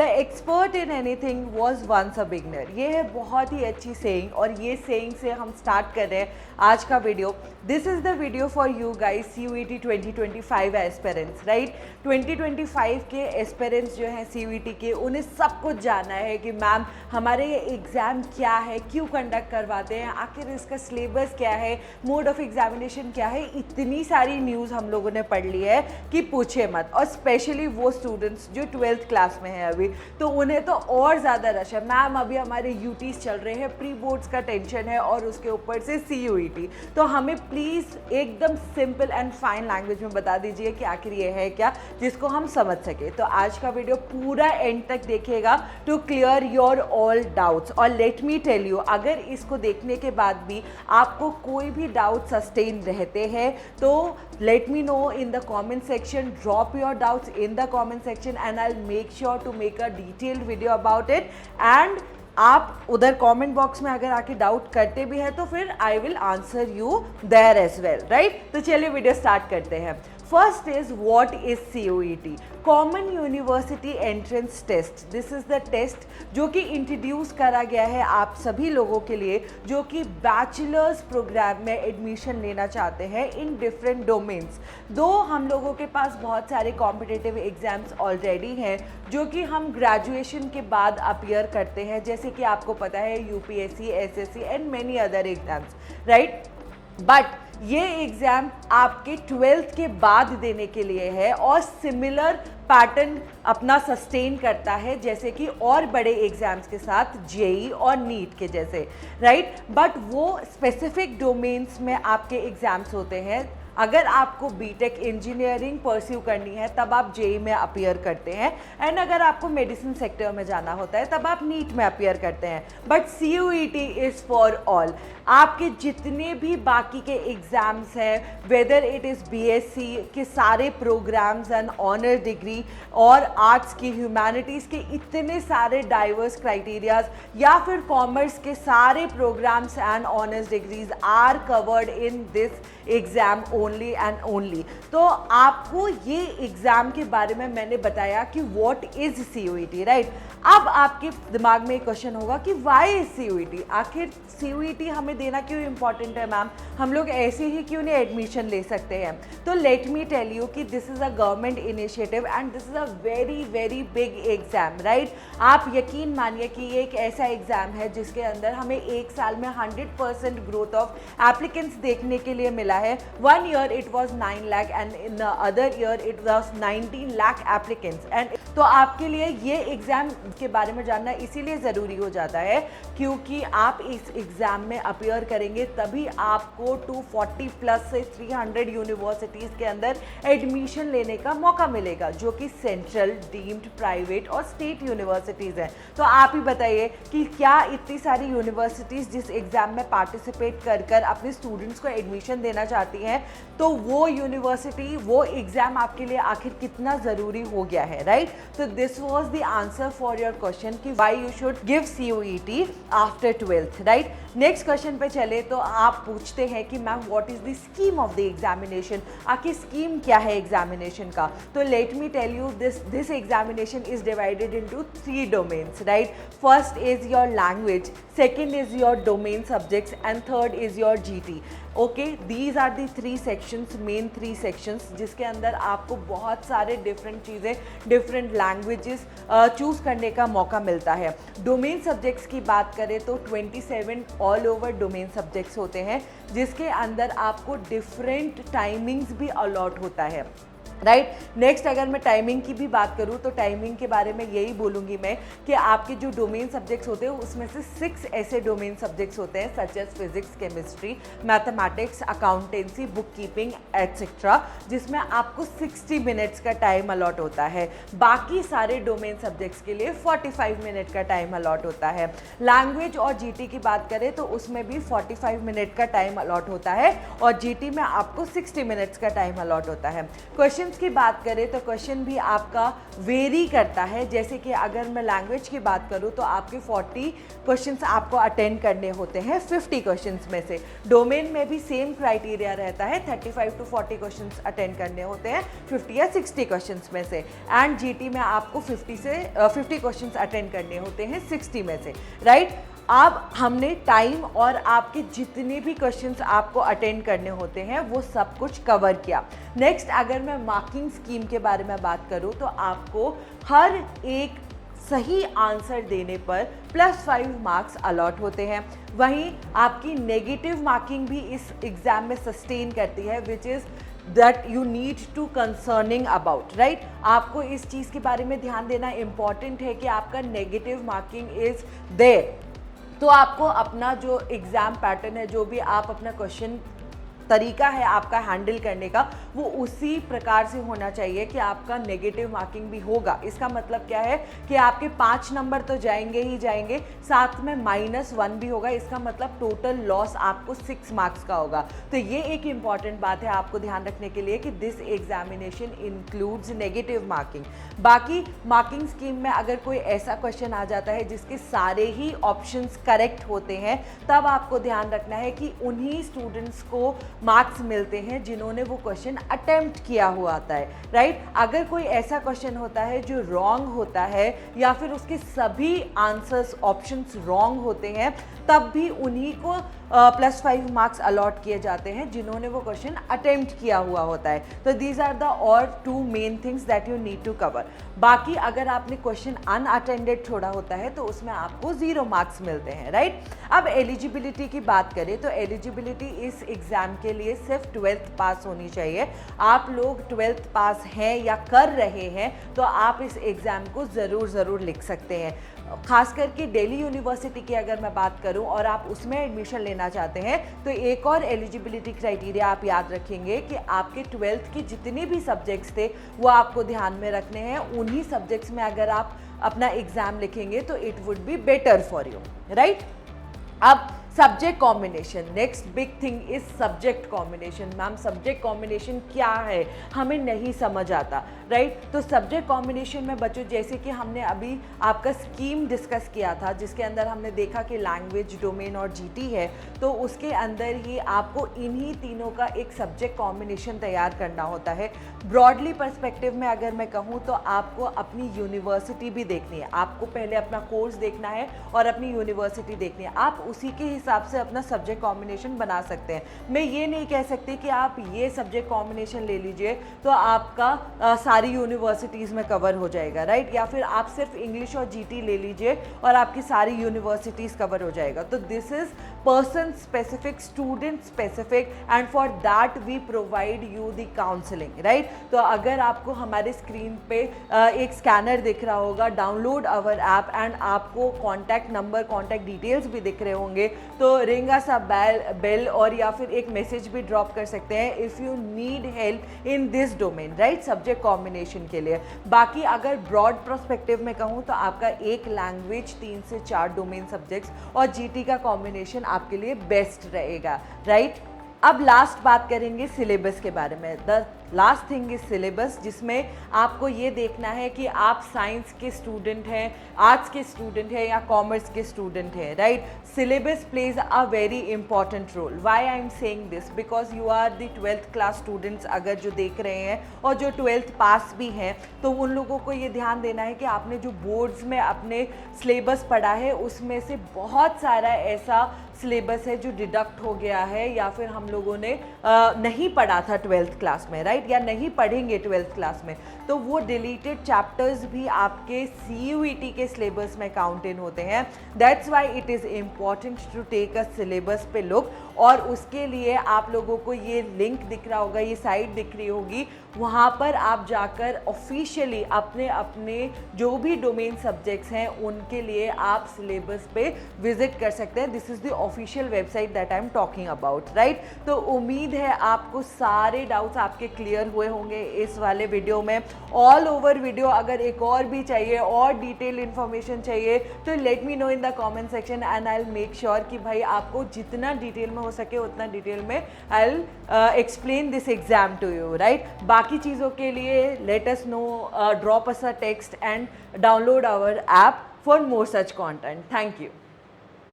The expert in anything was once a beginner. ये है बहुत ही अच्छी सेइंग, और ये सेइंग से हम स्टार्ट कर रहे हैं आज का video. This is the video for you guys CUET 2025 aspirants, right. 2025 के एस्पेरेंट्स जो हैं CUET के, उन्हें सब कुछ जानना है कि मैम हमारे ये एग्ज़ाम क्या है, क्यों कंडक्ट करवाते हैं, आखिर इसका सिलेबस क्या है, मोड ऑफ एग्जामिनेशन क्या है। इतनी सारी न्यूज़ हम लोगों ने पढ़ ली है कि पूछे मत। और स्पेशली वो स्टूडेंट्स जो 12th क्लास में हैं अभी, तो उन्हें तो और ज़्यादा रश है। मैम अभी हमारे यूटीज चल रहे हैं, प्री बोर्ड्स का टेंशन है, और उसके ऊपर से CUET। तो हमें प्लीज़ एकदम सिंपल एंड फाइन लैंग्वेज में बता दीजिए कि आखिर ये है क्या, जिसको हम समझ सके। तो आज का वीडियो पूरा एंड तक देखिएगा to clear your all doubts. और लेट मी टेल यू, अगर इसको देखने के बाद भी आपको कोई भी डाउट सस्टेन रहते हैं तो let me know in the comment section, drop your doubts in the comment section and I'll make sure to make a detailed video about it। and आप उधर कमेंट बॉक्स में अगर आके डाउट करते भी हैं तो फिर I will answer you there as well, right. तो चलिए वीडियो स्टार्ट करते हैं। First is what is CUET, common university entrance test. This is the test जो कि इंट्रोड्यूस करा गया है आप सभी लोगों के लिए जो कि बैचलर्स प्रोग्राम में एडमिशन लेना चाहते हैं इन डिफरेंट डोमेन्स। दो हम लोगों के पास बहुत सारे कॉम्पिटिटिव एग्जाम्स ऑलरेडी हैं जो कि हम ग्रेजुएशन के बाद अपीयर करते हैं, जैसे कि आपको पता है UPSC, SSC and many other exams, right. But ये एग्ज़ाम आपके 12th के बाद देने के लिए है और सिमिलर पैटर्न अपना सस्टेन करता है जैसे कि और बड़े एग्जाम्स के साथ JEE और NEET के जैसे, राइट। बट वो स्पेसिफिक डोमेन्स में आपके एग्जाम्स होते हैं। अगर आपको बीटेक इंजीनियरिंग परस्यू करनी है तब आप JEE में अपीयर करते हैं, एंड अगर आपको मेडिसिन सेक्टर में जाना होता है तब आप NEET में अपीयर करते हैं। But CUET is for all. आपके जितने भी बाकी के एग्ज़ाम्स हैं, वेदर इट इज़ BSc के सारे प्रोग्राम्स एंड ऑनर डिग्री, और आर्ट्स की, ह्यूमैनिटीज़ के इतने सारे डाइवर्स क्राइटेरियाज, या फिर कॉमर्स के सारे programmes and honours degrees are covered in this exam only and only. तो आपको ये एग्ज़ाम के बारे में मैंने बताया कि व्हाट इज़ CUET, राइट। अब आपके दिमाग में एक क्वेश्चन होगा कि व्हाई इज CUET, आखिर CUET हमें देना क्यों इंपॉर्टेंट है मैम, हम लोग ऐसे ही क्यों नहीं एडमिशन ले सकते हैं। तो लेट मी टेल यू कि this is a government initiative and this is a very very big exam, right. आप यकीन मानिए कि ये एक ऐसा एग्ज़ाम है जिसके अंदर हमें एक साल में 100% ग्रोथ ऑफ एप्लीकेंट्स देखने के लिए मिला है। 1 year it was 9 lakh and in the other year it was 19 lakh applicants। And तो आपके लिए ये एग्ज़ाम के बारे में जानना इसीलिए ज़रूरी हो जाता है क्योंकि आप इस एग्ज़ाम में अपीयर करेंगे तभी आपको 240+ से 300 यूनिवर्सिटीज़ के अंदर एडमिशन लेने का मौका मिलेगा, जो कि सेंट्रल, डीम्ड, प्राइवेट और स्टेट यूनिवर्सिटीज़ हैं। तो आप ही बताइए कि क्या इतनी सारी यूनिवर्सिटीज़ जिस एग्ज़ाम में पार्टिसिपेट कर कर अपने स्टूडेंट्स को एडमिशन देना चाहती हैं, तो वो यूनिवर्सिटी, वो एग्ज़ाम आपके लिए आखिर कितना ज़रूरी हो गया है, राइट। तो this was the answer for your question कि why you should give CUET after 12th, right. Next question पे चले तो आप पूछते हैं कि ma'am what is the scheme of the examination, आखिर स्कीम क्या है एग्जामिनेशन का। तो let me tell you this examination is divided into 3 domains, right. First is your language, second is your domain subjects and third is your GT। Okay, these are the 3 sections, main 3 sections, जिसके अंदर आपको बहुत सारे different चीज़ें, different languages choose करने का मौका मिलता है। डोमेन सब्जेक्ट्स की बात करें तो 27 ऑल ओवर डोमेन सब्जेक्ट्स होते हैं जिसके अंदर आपको डिफरेंट टाइमिंग्स भी अलॉट होता है, राइट। नेक्स्ट अगर मैं टाइमिंग की भी बात करूँ तो टाइमिंग के बारे में यही बोलूँगी मैं कि आपके जो डोमेन सब्जेक्ट्स होते हैं उसमें से 6 ऐसे डोमेन सब्जेक्ट्स होते हैं such as physics, chemistry, mathematics, accountancy, book keeping etcetera, जिसमें आपको 60 मिनट्स का टाइम अलॉट होता है। बाकी सारे डोमेन सब्जेक्ट्स के लिए 45 मिनट का टाइम अलॉट होता है। लैंग्वेज और GT की बात करें तो उसमें भी 45 मिनट का टाइम अलॉट होता है और GT में आपको 60 मिनट्स का टाइम अलॉट होता है। क्वेश्चन क्वेश्चंस की बात करें तो क्वेश्चन भी आपका वेरी करता है। जैसे कि अगर मैं लैंग्वेज की बात करूं तो आपके 40 क्वेश्चंस आपको अटेंड करने होते हैं 50 क्वेश्चंस में से। डोमेन में भी सेम क्राइटेरिया रहता है, 35 to 40 क्वेश्चंस अटेंड करने होते हैं 50 या 60 क्वेश्चंस में से। एंड जीटी में आपको 50 क्वेश्चंस अटेंड करने होते हैं 60 में से, राइट। अब हमने टाइम और आपके जितने भी क्वेश्चंस आपको अटेंड करने होते हैं वो सब कुछ कवर किया। नेक्स्ट अगर मैं मार्किंग स्कीम के बारे में बात करूं तो आपको हर एक सही आंसर देने पर +5 मार्क्स अलॉट होते हैं। वहीं आपकी नेगेटिव मार्किंग भी इस एग्ज़ाम में सस्टेन करती है, which is that you need to concerning about, right. आपको इस चीज़ के बारे में ध्यान देना इम्पॉर्टेंट है कि आपका नेगेटिव मार्किंग इज़ देयर। तो आपको अपना जो एग्ज़ाम पैटर्न है, जो भी आप अपना क्वेश्चन तरीका है आपका हैंडल करने का, वो उसी प्रकार से होना चाहिए कि आपका नेगेटिव मार्किंग भी होगा। इसका मतलब क्या है कि आपके 5 नंबर तो जाएंगे ही जाएंगे, साथ में -1 भी होगा। इसका मतलब टोटल लॉस आपको 6 मार्क्स का होगा। तो ये एक इम्पॉर्टेंट बात है आपको ध्यान रखने के लिए कि this examination includes negative marking. बाकी मार्किंग स्कीम में अगर कोई ऐसा क्वेश्चन आ जाता है जिसके सारे ही ऑप्शंस करेक्ट होते हैं, तब आपको ध्यान रखना है कि उन्हीं स्टूडेंट्स को मार्क्स मिलते हैं जिन्होंने वो क्वेश्चन अटेम्प्ट किया हुआ आता है, राइट। अगर कोई ऐसा क्वेश्चन होता है जो रॉन्ग होता है या फिर उसके सभी आंसर्स ऑप्शंस रॉन्ग होते हैं, तब भी उन्हीं को +5 मार्क्स अलॉट किए जाते हैं जिन्होंने वो क्वेश्चन अटेम्प्ट किया हुआ होता है। तो दीज आर द और 2 main things that you need to cover. बाकी अगर आपने क्वेश्चन अनअटेंडेड छोड़ा होता है तो उसमें आपको 0 मार्क्स मिलते हैं, राइट। अब एलिजिबिलिटी की बात करें तो एलिजिबिलिटी इस एग्ज़ाम के लिए सिर्फ 12th पास होनी चाहिए। आप लोग 12th पास हैं या कर रहे हैं तो आप इस एग्ज़ाम को ज़रूर लिख सकते हैं। खास करके दिल्ली यूनिवर्सिटी की अगर मैं बात करूं और आप उसमें एडमिशन लेना चाहते हैं तो एक और एलिजिबिलिटी क्राइटेरिया आप याद रखेंगे कि आपके 12th के जितने भी सब्जेक्ट्स थे वो आपको ध्यान में रखने हैं। उन्हीं सब्जेक्ट्स में अगर आप अपना एग्ज़ाम लिखेंगे तो it would be better for you, right. अब subject combination, next big thing is subject combination. Ma'am subject combination क्या है, हमें नहीं समझ आता, राइट। तो सब्जेक्ट कॉम्बिनेशन में बच्चों जैसे कि हमने अभी आपका स्कीम डिस्कस किया था जिसके अंदर हमने देखा कि लैंग्वेज, डोमेन और जीटी है, तो उसके अंदर ही आपको इन्हीं तीनों का एक सब्जेक्ट कॉम्बिनेशन तैयार करना होता है। ब्रॉडली पर्सपेक्टिव में अगर मैं कहूँ तो आपको अपनी यूनिवर्सिटी भी देखनी है, आपको पहले अपना कोर्स देखना है और अपनी यूनिवर्सिटी देखनी है। आप उसी के हिसाब से अपना सब्जेक्ट कॉम्बिनेशन बना सकते हैं। मैं ये नहीं कह सकती कि आप ये सब्जेक्ट कॉम्बिनेशन ले लीजिए तो आपका सारी यूनिवर्सिटीज़ में कवर हो जाएगा, राइट। या फिर आप सिर्फ इंग्लिश और जीटी ले लीजिए और आपकी सारी यूनिवर्सिटीज़ कवर हो जाएगा। तो this is person specific, student specific, and for that we provide you the counselling, right. तो अगर आपको हमारे स्क्रीन पे एक स्कैनर दिख रहा होगा, डाउनलोड अवर ऐप, एंड आपको कॉन्टैक्ट नंबर, कॉन्टैक्ट डिटेल्स भी दिख रहे होंगे, तो रिंगा सा बेल और या फिर एक मैसेज भी ड्रॉप कर सकते हैं if you need help in this domain, right, subject combination के लिए। बाकी अगर ब्रॉड पर्सपेक्टिव में कहूँ तो आपका एक लैंग्वेज, 3 से 4 डोमेन सब्जेक्ट्स और जीटी का कॉम्बिनेशन आपके लिए बेस्ट रहेगा, राइट। अब लास्ट बात करेंगे सिलेबस के बारे में। The last thing is syllabus, जिसमें आपको ये देखना है कि आप साइंस के स्टूडेंट हैं, आर्ट्स के स्टूडेंट हैं या कॉमर्स के स्टूडेंट हैं, right. Syllabus plays a very important role. Why I am saying this, because you are the 12th class students अगर जो देख रहे हैं और जो 12th पास भी हैं, तो उन लोगों को ये ध्यान देना है कि आपने जो बोर्ड्स में अपने सिलेबस पढ़ा है उसमें से बहुत सारा ऐसा सिलेबस है जो डिडक्ट हो गया है या फिर हम लोगों ने नहीं पढ़ा था 12th क्लास में, राइट, या नहीं पढ़ेंगे 12th क्लास में। तो वो डिलीटेड चैप्टर्स भी आपके CUET के सिलेबस में काउंट इन होते हैं। That's why it is important to take a syllabus पे लुक, और उसके लिए आप लोगों को ये लिंक दिख रहा होगा, ये साइट दिख रही होगी, वहाँ पर आप जाकर ऑफिशियली अपने अपने जो भी डोमेन सब्जेक्ट्स हैं उनके लिए आप सिलेबस पे विजिट कर सकते हैं। This is the official website that I am talking about, right. तो उम्मीद है आपको सारे डाउट्स आपके क्लियर हुए होंगे इस वाले वीडियो में। ऑल ओवर वीडियो अगर एक और भी चाहिए और डिटेल इन्फॉर्मेशन चाहिए तो let me know in the comment section and I will make sure कि भाई आपको जितना डिटेल में हो सके उतना डिटेल में I will explain this exam to you, right. बाकी चीज़ों के लिए let us know, drop us a text and download our app for more such content. Thank you.